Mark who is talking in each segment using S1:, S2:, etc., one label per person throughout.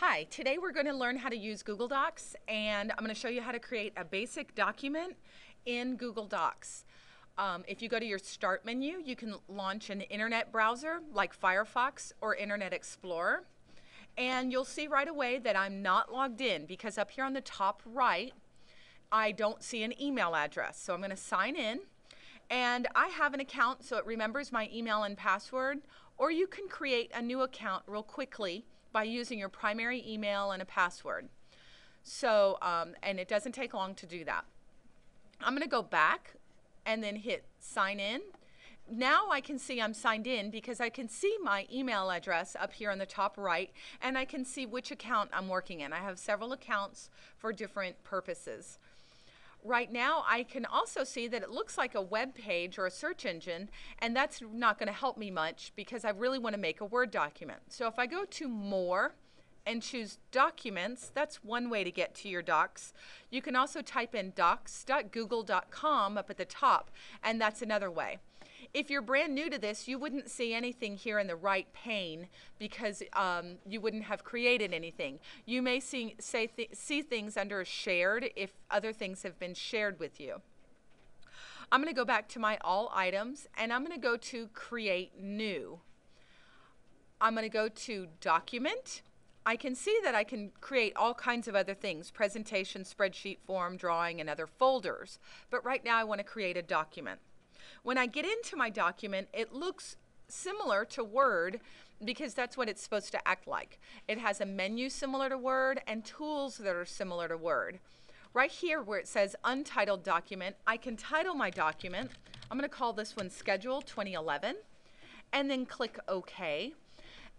S1: Hi, today we're going to learn how to use Google Docs, and I'm going to show you how to create a basic document in Google Docs. If you go to your Start menu, you can launch an internet browser like Firefox or Internet Explorer, and you'll see right away that I'm not logged in because up here on the top right, I don't see an email address. So I'm going to sign in, and I have an account so it remembers my email and password, or you can create a new account real quickly by using your primary email and a password. So, and it doesn't take long to do that. I'm going to go back and then hit sign in. Now I can see I'm signed in because I can see my email address up here on the top right, and I can see which account I'm working in. I have several accounts for different purposes. Right now, I can also see that it looks like a web page or a search engine, and that's not going to help me much because I really want to make a Word document. So if I go to More and choose Documents, that's one way to get to your docs. You can also type in docs.google.com up at the top, and that's another way. If you're brand new to this, you wouldn't see anything here in the right pane because you wouldn't have created anything. You may see things under shared if other things have been shared with you. I'm going to go back to my all items, and I'm going to go to create new. I'm going to go to document. I can see that I can create all kinds of other things, presentation, spreadsheet, form, drawing, and other folders. But right now I want to create a document. When I get into my document, it looks similar to Word because that's what it's supposed to act like. It has a menu similar to Word and tools that are similar to Word. Right here where it says Untitled Document, I can title my document. I'm going to call this one Schedule 2011 and then click OK.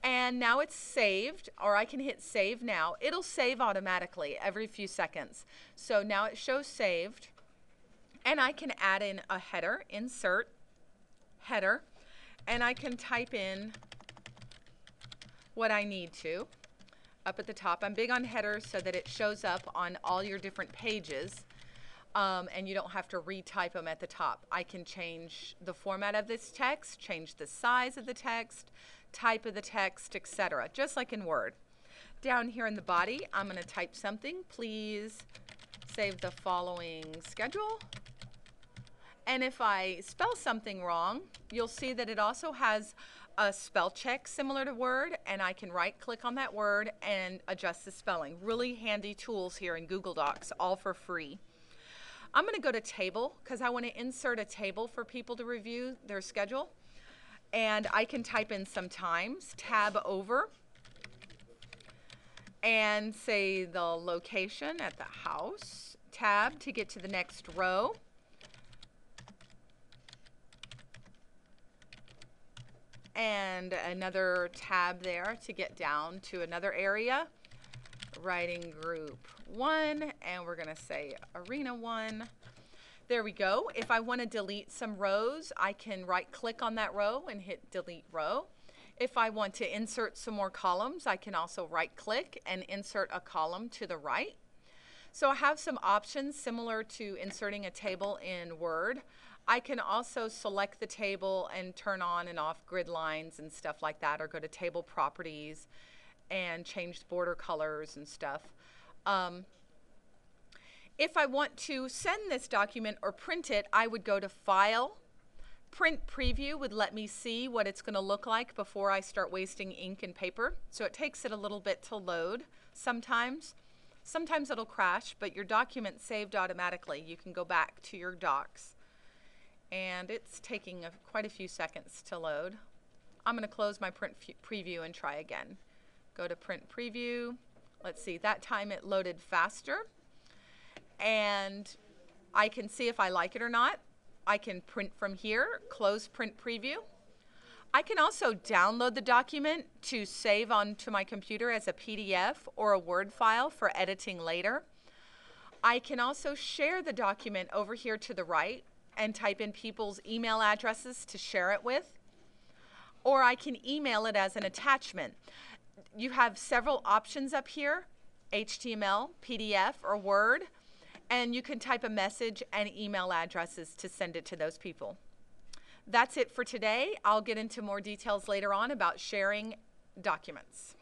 S1: And now it's saved, or I can hit Save Now. It'll save automatically every few seconds. So now it shows saved. And I can add in a header, insert, header, and I can type in what I need to up at the top. I'm big on headers so that it shows up on all your different pages and you don't have to retype them at the top. I can change the format of this text, change the size of the text, type of the text, etc., just like in Word. Down here in the body, I'm going to type something. Please save the following schedule. And if I spell something wrong, you'll see that it also has a spell check similar to Word, and I can right click on that word and adjust the spelling. Really handy tools here in Google Docs, all for free. I'm going to go to table because I want to insert a table for people to review their schedule. And I can type in some times, tab over, and say the location at the house, tab to get to the next row. And another tab there to get down to another area. Writing group 1, and we're going to say arena 1. There we go. If I want to delete some rows, I can right click on that row and hit delete row. If I want to insert some more columns, I can also right click and insert a column to the right. So I have some options similar to inserting a table in Word. I can also select the table and turn on and off grid lines and stuff like that, or go to table properties and change the border colors and stuff. If I want to send this document or print it, I would go to File. Print Preview would let me see what it's going to look like before I start wasting ink and paper. So it takes it a little bit to load sometimes. Sometimes it'll crash, but your document's saved automatically. You can go back to your docs. And it's taking quite a few seconds to load. I'm going to close my print preview and try again. Go to print preview. Let's see, that time it loaded faster. And I can see if I like it or not. I can print from here, close print preview. I can also download the document to save onto my computer as a PDF or a Word file for editing later. I can also share the document over here to the right and type in people's email addresses to share it with, or I can email it as an attachment. You have several options up here, HTML, PDF, or Word, and you can type a message and email addresses to send it to those people. That's it for today. I'll get into more details later on about sharing documents.